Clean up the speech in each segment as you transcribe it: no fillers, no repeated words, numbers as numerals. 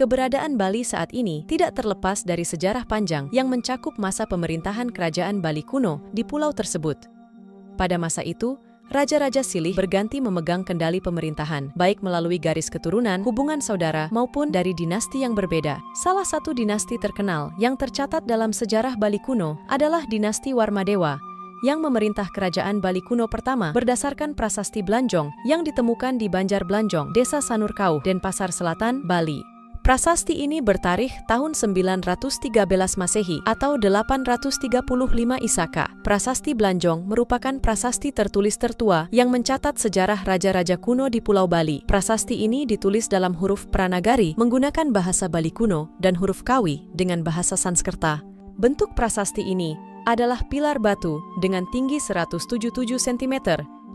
Keberadaan Bali saat ini tidak terlepas dari sejarah panjang yang mencakup masa pemerintahan Kerajaan Bali kuno di pulau tersebut. Pada masa itu, raja-raja silih berganti memegang kendali pemerintahan, baik melalui garis keturunan, hubungan saudara, maupun dari dinasti yang berbeda. Salah satu dinasti terkenal yang tercatat dalam sejarah Bali kuno adalah dinasti Warmadewa, yang memerintah Kerajaan Bali kuno pertama berdasarkan prasasti Blanjong yang ditemukan di Banjar Blanjong, Desa Sanurkau, Denpasar Selatan, Bali. Prasasti ini bertarikh tahun 913 Masehi atau 835 Isaka. Prasasti Blanjong merupakan prasasti tertulis tertua yang mencatat sejarah raja-raja kuno di Pulau Bali. Prasasti ini ditulis dalam huruf Pranagari menggunakan bahasa Bali kuno dan huruf Kawi dengan bahasa Sanskerta. Bentuk prasasti ini adalah pilar batu dengan tinggi 177 cm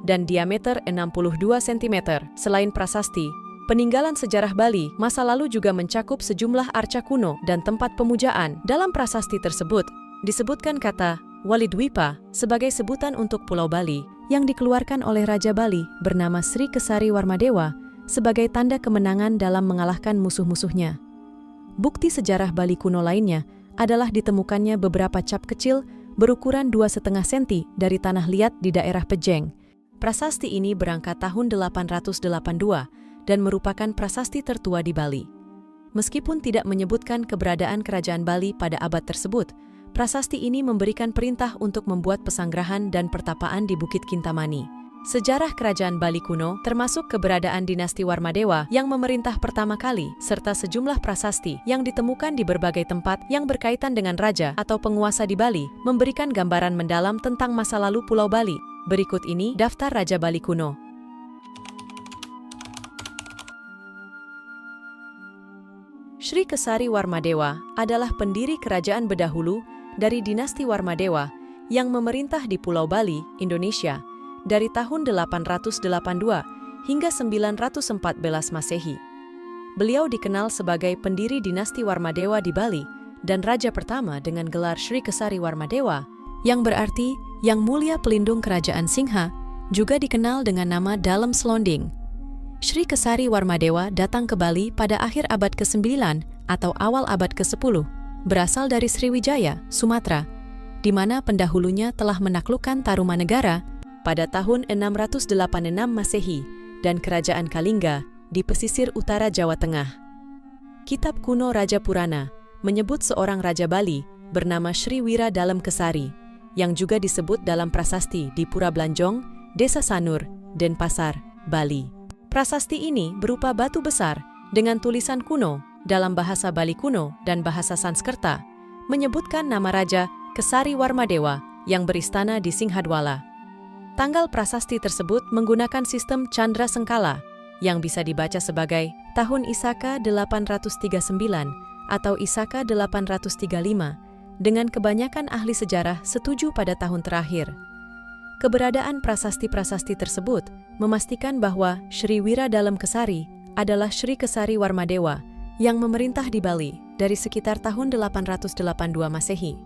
dan diameter 62 cm. Selain prasasti, peninggalan sejarah Bali masa lalu juga mencakup sejumlah arca kuno dan tempat pemujaan. Dalam prasasti tersebut, disebutkan kata Walidwipa sebagai sebutan untuk Pulau Bali yang dikeluarkan oleh Raja Bali bernama Sri Kesari Warmadewa sebagai tanda kemenangan dalam mengalahkan musuh-musuhnya. Bukti sejarah Bali kuno lainnya adalah ditemukannya beberapa cap kecil berukuran 2,5 cm dari tanah liat di daerah Pejeng. Prasasti ini berangkat tahun 882 dan merupakan prasasti tertua di Bali. Meskipun tidak menyebutkan keberadaan Kerajaan Bali pada abad tersebut, prasasti ini memberikan perintah untuk membuat pesanggerahan dan pertapaan di Bukit Kintamani. Sejarah Kerajaan Bali kuno termasuk keberadaan dinasti Warmadewa yang memerintah pertama kali, serta sejumlah prasasti yang ditemukan di berbagai tempat yang berkaitan dengan raja atau penguasa di Bali, memberikan gambaran mendalam tentang masa lalu Pulau Bali. Berikut ini daftar Raja Bali kuno. Sri Kesari Warmadewa adalah pendiri kerajaan berdahulu dari dinasti Warmadewa yang memerintah di Pulau Bali, Indonesia, dari tahun 882 hingga 914 Masehi. Beliau dikenal sebagai pendiri dinasti Warmadewa di Bali dan raja pertama dengan gelar Sri Kesari Warmadewa, yang berarti Yang Mulia Pelindung Kerajaan Singha, juga dikenal dengan nama Dalem Selonding. Sri Kesari Warmadewa datang ke Bali pada akhir abad ke-9 atau awal abad ke-10, berasal dari Sriwijaya, Sumatera, di mana pendahulunya telah menaklukkan Tarumanegara pada tahun 686 Masehi dan Kerajaan Kalingga di pesisir utara Jawa Tengah. Kitab kuno Raja Purana menyebut seorang Raja Bali bernama Sri Wira Dalem Kesari, yang juga disebut dalam prasasti di Pura Blanjong, Desa Sanur, Denpasar, Bali. Prasasti ini berupa batu besar dengan tulisan kuno dalam bahasa Bali kuno dan bahasa Sanskerta, menyebutkan nama Raja Kesari Warmadewa yang beristana di Singhadwala. Tanggal prasasti tersebut menggunakan sistem Candra Sengkala yang bisa dibaca sebagai tahun Isaka 839 atau Isaka 835, dengan kebanyakan ahli sejarah setuju pada tahun terakhir. Keberadaan prasasti-prasasti tersebut memastikan bahwa Sri Wira Dalem Kesari adalah Sri Kesari Warmadewa yang memerintah di Bali dari sekitar tahun 882 Masehi.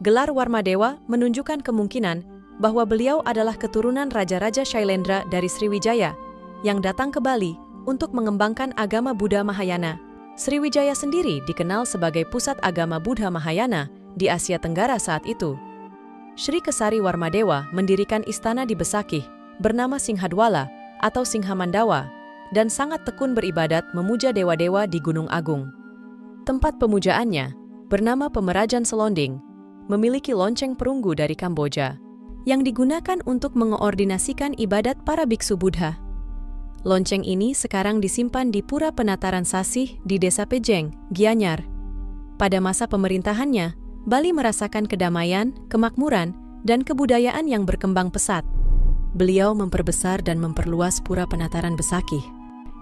Gelar Warmadewa menunjukkan kemungkinan bahwa beliau adalah keturunan Raja-Raja Shailendra dari Sriwijaya yang datang ke Bali untuk mengembangkan agama Buddha Mahayana. Sriwijaya sendiri dikenal sebagai pusat agama Buddha Mahayana di Asia Tenggara saat itu. Sri Kesari Warmadewa mendirikan istana di Besakih bernama Singhadwala atau Singhamandawa dan sangat tekun beribadat memuja dewa-dewa di Gunung Agung. Tempat pemujaannya bernama Pemerajan Selonding memiliki lonceng perunggu dari Kamboja yang digunakan untuk mengoordinasikan ibadat para biksu Buddha. Lonceng ini sekarang disimpan di Pura Penataran Sasih di Desa Pejeng, Gianyar. Pada masa pemerintahannya, Bali merasakan kedamaian, kemakmuran, dan kebudayaan yang berkembang pesat. Beliau memperbesar dan memperluas Pura Penataran Besakih,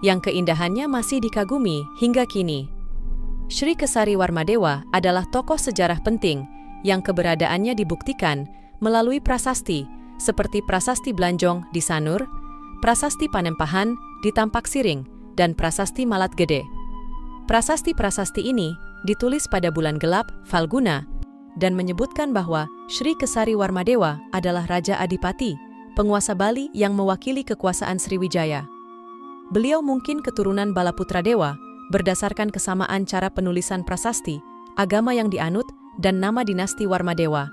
yang keindahannya masih dikagumi hingga kini. Sri Kesari Warmadewa adalah tokoh sejarah penting yang keberadaannya dibuktikan melalui prasasti seperti Prasasti Blanjong di Sanur, Prasasti Panempahan di Tampak Siring, dan Prasasti Malat Gede. Prasasti-prasasti ini ditulis pada bulan gelap, Falguna, dan menyebutkan bahwa Sri Kesari Warmadewa adalah Raja Adipati, penguasa Bali yang mewakili kekuasaan Sriwijaya. Beliau mungkin keturunan Balaputra Dewa, berdasarkan kesamaan cara penulisan prasasti, agama yang dianut, dan nama dinasti Warmadewa.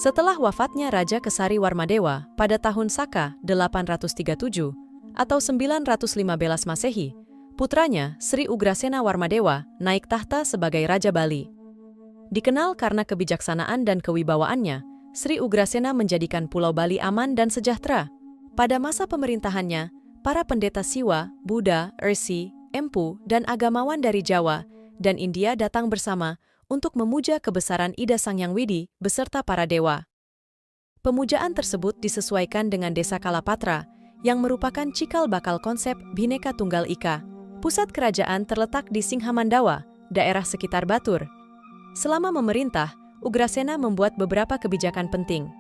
Setelah wafatnya Raja Kesari Warmadewa pada tahun Saka 837 atau 915 Masehi, putranya Sri Ugrasena Warmadewa naik tahta sebagai Raja Bali. Dikenal karena kebijaksanaan dan kewibawaannya, Sri Ugrasena menjadikan Pulau Bali aman dan sejahtera. Pada masa pemerintahannya, para pendeta Siwa, Buddha, Ersi, Empu, dan agamawan dari Jawa dan India datang bersama untuk memuja kebesaran Ida Sang Hyang Widi beserta para dewa. Pemujaan tersebut disesuaikan dengan Desa Kalapatra, yang merupakan cikal bakal konsep Bhinneka Tunggal Ika. Pusat kerajaan terletak di Singhamandawa, daerah sekitar Batur. Selama memerintah, Ugrasena membuat beberapa kebijakan penting.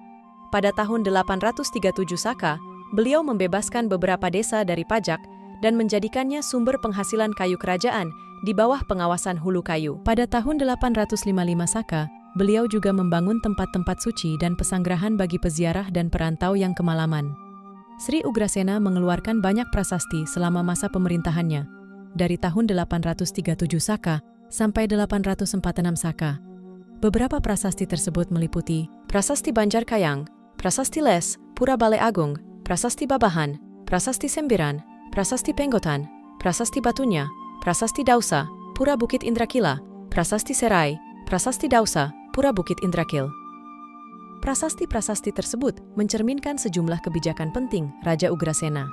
Pada tahun 837 Saka, beliau membebaskan beberapa desa dari pajak dan menjadikannya sumber penghasilan kayu kerajaan di bawah pengawasan Hulu Kayu. Pada tahun 855 Saka, beliau juga membangun tempat-tempat suci dan pesanggerahan bagi peziarah dan perantau yang kemalaman. Sri Ugrasena mengeluarkan banyak prasasti selama masa pemerintahannya, dari tahun 837 Saka sampai 846 Saka. Beberapa prasasti tersebut meliputi Prasasti Banjar Kayang, Prasasti Les, Pura Balai Agung, Prasasti Babahan, Prasasti Sembiran, Prasasti Penggotan, Prasasti Batunya, Prasasti Dausa, Pura Bukit Indrakila, Prasasti Serai, Prasasti Dausa, Pura Bukit Indrakil. Prasasti-prasasti tersebut mencerminkan sejumlah kebijakan penting Raja Ugrasena.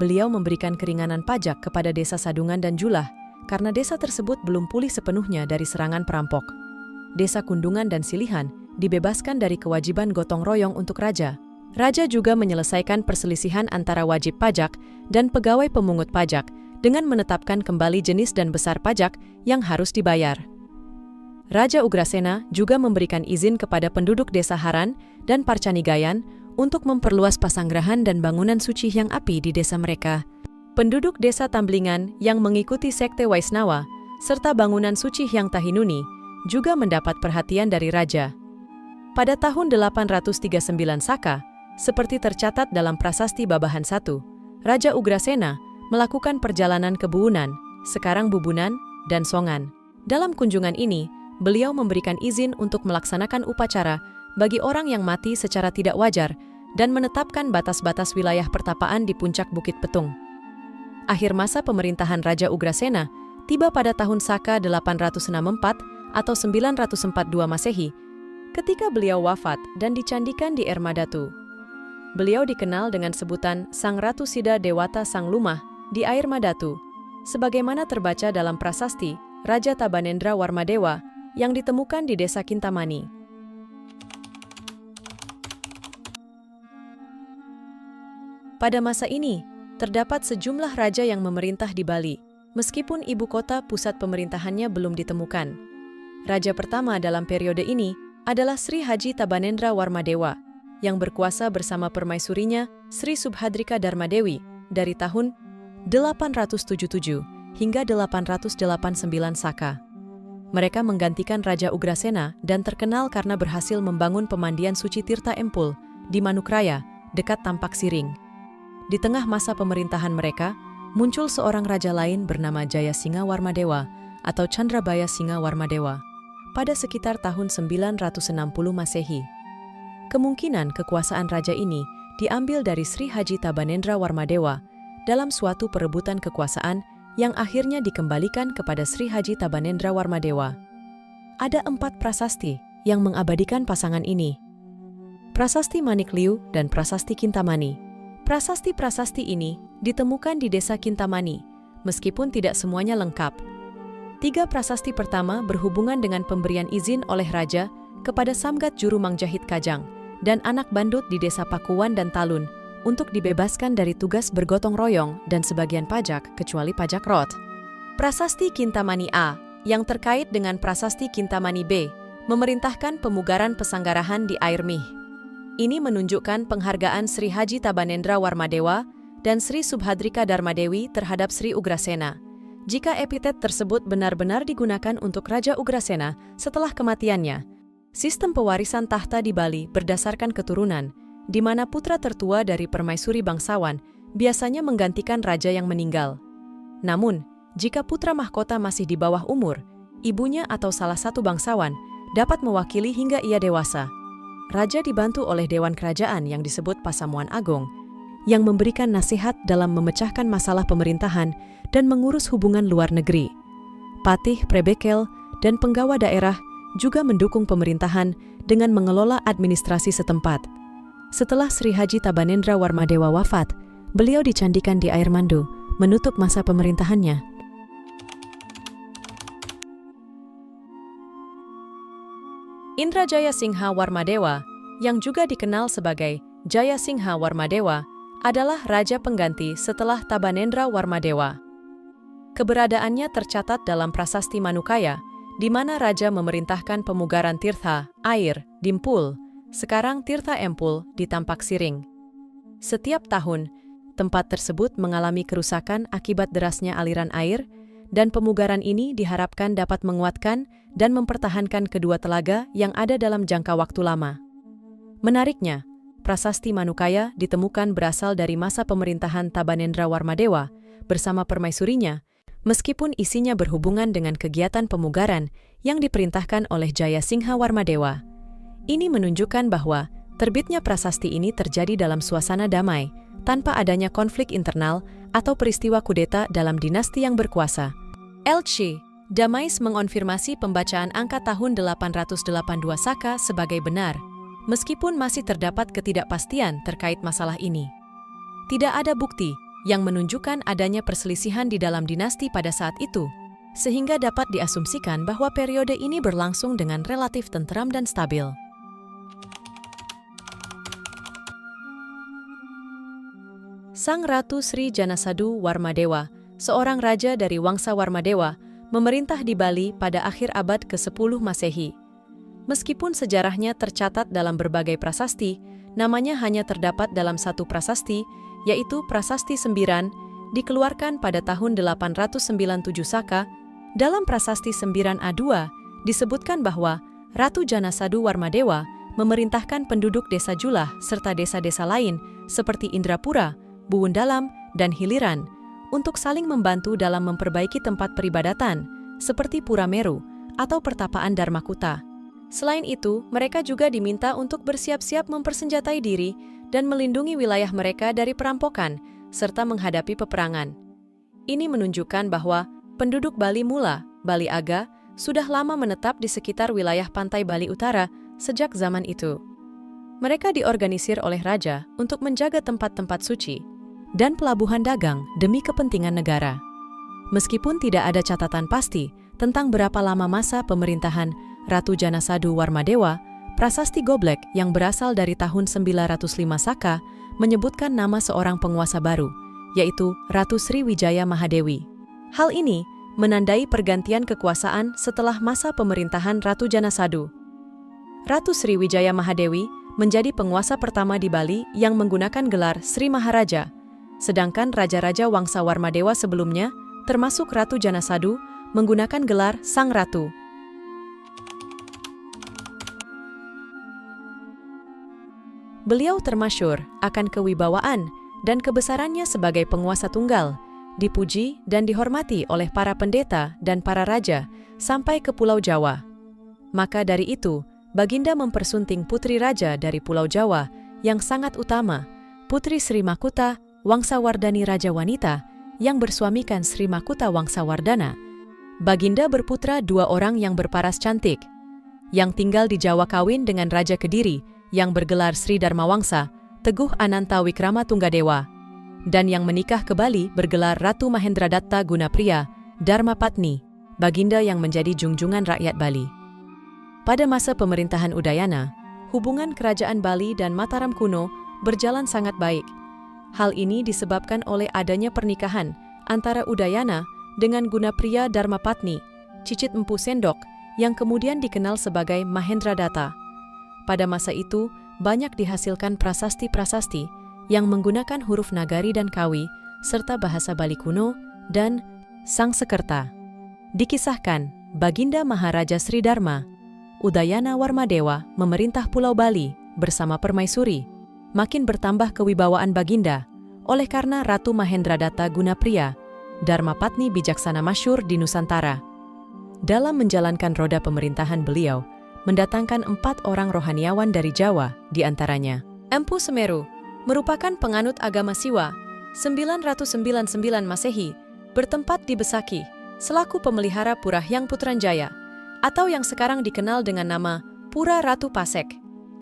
Beliau memberikan keringanan pajak kepada desa Sadungan dan Julah karena desa tersebut belum pulih sepenuhnya dari serangan perampok. Desa Kundungan dan Silihan dibebaskan dari kewajiban gotong royong untuk raja. Raja juga menyelesaikan perselisihan antara wajib pajak dan pegawai pemungut pajak dengan menetapkan kembali jenis dan besar pajak yang harus dibayar. Raja Ugrasena juga memberikan izin kepada penduduk desa Haran dan Parcanigayan untuk memperluas pasanggerahan dan bangunan suci Hyang Api di desa mereka. Penduduk desa Tamblingan yang mengikuti sekte Waisnawa serta bangunan suci Hyang Tahinuni juga mendapat perhatian dari raja. Pada tahun 839 Saka, seperti tercatat dalam Prasasti Babahan I, Raja Ugrasena melakukan perjalanan ke Buunan, sekarang Bubunan, dan Songan. Dalam kunjungan ini, beliau memberikan izin untuk melaksanakan upacara bagi orang yang mati secara tidak wajar dan menetapkan batas-batas wilayah pertapaan di puncak Bukit Petung. Akhir masa pemerintahan Raja Ugrasena tiba pada tahun Saka 864 atau 942 Masehi, ketika beliau wafat dan dicandikan di Ermadatu. Beliau dikenal dengan sebutan Sang Ratu Sida Dewata Sang Lumah di Air Madatu, sebagaimana terbaca dalam prasasti Raja Tabanendra Warmadewa yang ditemukan di Desa Kintamani. Pada masa ini, terdapat sejumlah raja yang memerintah di Bali, meskipun ibu kota pusat pemerintahannya belum ditemukan. Raja pertama dalam periode ini adalah Sri Haji Tabanendra Warmadewa, yang berkuasa bersama permaisurinya Sri Subhadrika Darmadewi dari tahun 877 hingga 889 Saka. Mereka menggantikan Raja Ugrasena dan terkenal karena berhasil membangun pemandian suci Tirta Empul di Manukraya, dekat Tampak Siring. Di tengah masa pemerintahan mereka, muncul seorang raja lain bernama Jaya Singa Warmadewa atau Chandrabaya Singa Warmadewa pada sekitar tahun 960 Masehi. Kemungkinan kekuasaan raja ini diambil dari Sri Haji Tabanendra Warmadewa dalam suatu perebutan kekuasaan yang akhirnya dikembalikan kepada Sri Haji Tabanendra Warmadewa. Ada 4 prasasti yang mengabadikan pasangan ini. Prasasti Manikliu dan Prasasti Kintamani. Prasasti-prasasti ini ditemukan di Desa Kintamani, meskipun tidak semuanya lengkap. 3 prasasti pertama berhubungan dengan pemberian izin oleh raja kepada Samgat Juru Mangjahit Kajang dan anak bandut di Desa Pakuan dan Talun untuk dibebaskan dari tugas bergotong royong dan sebagian pajak kecuali pajak rot. Prasasti Kintamani A yang terkait dengan Prasasti Kintamani B memerintahkan pemugaran pesanggarahan di Air Mih. Ini menunjukkan penghargaan Sri Haji Tabanendra Warmadewa dan Sri Subhadrika Darmadewi terhadap Sri Ugrasena. Jika epitet tersebut benar-benar digunakan untuk Raja Ugrasena setelah kematiannya, sistem pewarisan tahta di Bali berdasarkan keturunan di mana putra tertua dari permaisuri bangsawan biasanya menggantikan raja yang meninggal. Namun, jika putra mahkota masih di bawah umur, ibunya atau salah satu bangsawan dapat mewakili hingga ia dewasa. Raja dibantu oleh Dewan Kerajaan yang disebut Pasamuan Agung, yang memberikan nasihat dalam memecahkan masalah pemerintahan dan mengurus hubungan luar negeri. Patih, prebekel, dan penggawa daerah juga mendukung pemerintahan dengan mengelola administrasi setempat. Setelah Sri Haji Tabanendra Warmadewa wafat, beliau dicandikan di Air Mandu, menutup masa pemerintahannya. Indrajaya Singha Warmadewa, yang juga dikenal sebagai Jaya Singha Warmadewa, adalah raja pengganti setelah Tabanendra Warmadewa. Keberadaannya tercatat dalam Prasasti Manukaya, di mana raja memerintahkan pemugaran Tirtha, air, Dimpul, sekarang Tirtha Empul, di Tampak Siring. Setiap tahun, tempat tersebut mengalami kerusakan akibat derasnya aliran air, dan pemugaran ini diharapkan dapat menguatkan dan mempertahankan kedua telaga yang ada dalam jangka waktu lama. Menariknya, Prasasti Manukaya ditemukan berasal dari masa pemerintahan Tabanendra Warmadewa bersama permaisurinya, meskipun isinya berhubungan dengan kegiatan pemugaran yang diperintahkan oleh Jaya Singha Warmadewa. Ini menunjukkan bahwa terbitnya prasasti ini terjadi dalam suasana damai, tanpa adanya konflik internal atau peristiwa kudeta dalam dinasti yang berkuasa. LC Damais mengonfirmasi pembacaan angka tahun 882 Saka sebagai benar, meskipun masih terdapat ketidakpastian terkait masalah ini. Tidak ada bukti yang menunjukkan adanya perselisihan di dalam dinasti pada saat itu, sehingga dapat diasumsikan bahwa periode ini berlangsung dengan relatif tenteram dan stabil. Sang Ratu Sri Janasadu Warmadewa, seorang raja dari Wangsa Warmadewa, memerintah di Bali pada akhir abad ke-10 Masehi. Meskipun sejarahnya tercatat dalam berbagai prasasti, namanya hanya terdapat dalam satu prasasti, yaitu Prasasti Sembiran, dikeluarkan pada tahun 897 Saka. Dalam Prasasti Sembiran A2, disebutkan bahwa Ratu Janasadu Warmadewa memerintahkan penduduk desa Julah serta desa-desa lain seperti Indrapura, Buwundalam, dan Hiliran untuk saling membantu dalam memperbaiki tempat peribadatan, seperti Pura Meru atau Pertapaan Dharmakuta. Selain itu, mereka juga diminta untuk bersiap-siap mempersenjatai diri dan melindungi wilayah mereka dari perampokan, serta menghadapi peperangan. Ini menunjukkan bahwa penduduk Bali Mula, Bali Aga, sudah lama menetap di sekitar wilayah pantai Bali Utara sejak zaman itu. Mereka diorganisir oleh raja untuk menjaga tempat-tempat suci dan pelabuhan dagang demi kepentingan negara. Meskipun tidak ada catatan pasti tentang berapa lama masa pemerintahan Ratu Janasadu Warmadewa, Prasasti Goblek yang berasal dari tahun 905 Saka menyebutkan nama seorang penguasa baru, yaitu Ratu Sriwijaya Mahadewi. Hal ini menandai pergantian kekuasaan setelah masa pemerintahan Ratu Janasadu. Ratu Sriwijaya Mahadewi menjadi penguasa pertama di Bali yang menggunakan gelar Sri Maharaja, sedangkan raja-raja Wangsa Warmadewa sebelumnya, termasuk Ratu Janasadu, menggunakan gelar Sang Ratu. Beliau termasyhur akan kewibawaan dan kebesarannya sebagai penguasa tunggal, dipuji dan dihormati oleh para pendeta dan para raja sampai ke Pulau Jawa. Maka dari itu, Baginda mempersunting putri raja dari Pulau Jawa yang sangat utama, Putri Sri Makuta Wangsawardani Raja Wanita, yang bersuamikan Sri Makuta Wangsawardana. Baginda berputra 2 orang yang berparas cantik. Yang tinggal di Jawa kawin dengan Raja Kediri, yang bergelar Sri Dharmawangsa, Teguh Ananta Wikrama Tunggadewa, dan yang menikah ke Bali bergelar Ratu Mahendradatta Gunapriya, Dharmapatni, Baginda yang menjadi junjungan rakyat Bali. Pada masa pemerintahan Udayana, hubungan kerajaan Bali dan Mataram kuno berjalan sangat baik. Hal ini disebabkan oleh adanya pernikahan antara Udayana dengan Gunapriya Dharmapatni, cicit Empu Sendok, yang kemudian dikenal sebagai Mahendradatta. Pada masa itu, banyak dihasilkan prasasti-prasasti yang menggunakan huruf Nagari dan Kawi, serta bahasa Bali kuno, dan Sangsekerta. Dikisahkan, Baginda Maharaja Sri Dharma, Udayana Warmadewa memerintah Pulau Bali bersama permaisuri, makin bertambah kewibawaan Baginda, oleh karena Ratu Mahendradatta Gunapriya, Dharmapatni bijaksana masyhur di Nusantara. Dalam menjalankan roda pemerintahan beliau, mendatangkan 4 orang rohaniawan dari Jawa, di antaranya Empu Semeru, merupakan penganut agama Siwa, 999 Masehi, bertempat di Besaki, selaku pemelihara Pura Hyang Putranjaya, atau yang sekarang dikenal dengan nama Pura Ratu Pasek.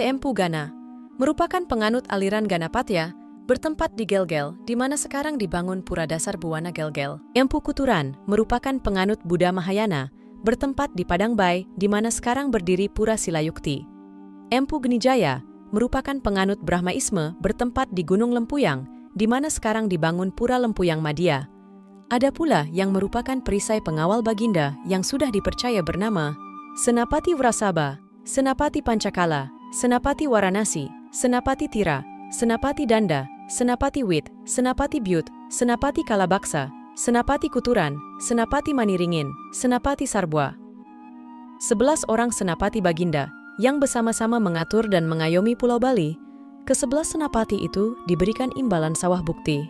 Empu Gana, merupakan penganut aliran Ganapatya, bertempat di Gelgel, di mana sekarang dibangun Pura Dasar Buwana Gelgel. Empu Kuturan, merupakan penganut Buddha Mahayana, bertempat di Padangbai, di mana sekarang berdiri Pura Silayukti. Empu Genijaya, merupakan penganut Brahmaisme, bertempat di Gunung Lempuyang, di mana sekarang dibangun Pura Lempuyang Madya. Ada pula yang merupakan perisai pengawal Baginda yang sudah dipercaya bernama Senapati Wrasaba, Senapati Pancakala, Senapati Waranasi, Senapati Tira, Senapati Danda, Senapati Wit, Senapati Byut, Senapati Kalabaksa, Senapati Kuturan, Senapati Maniringin, Senapati Sarbwa. 11 orang Senapati Baginda yang bersama-sama mengatur dan mengayomi Pulau Bali. Ke-11 senapati itu diberikan imbalan sawah bukti.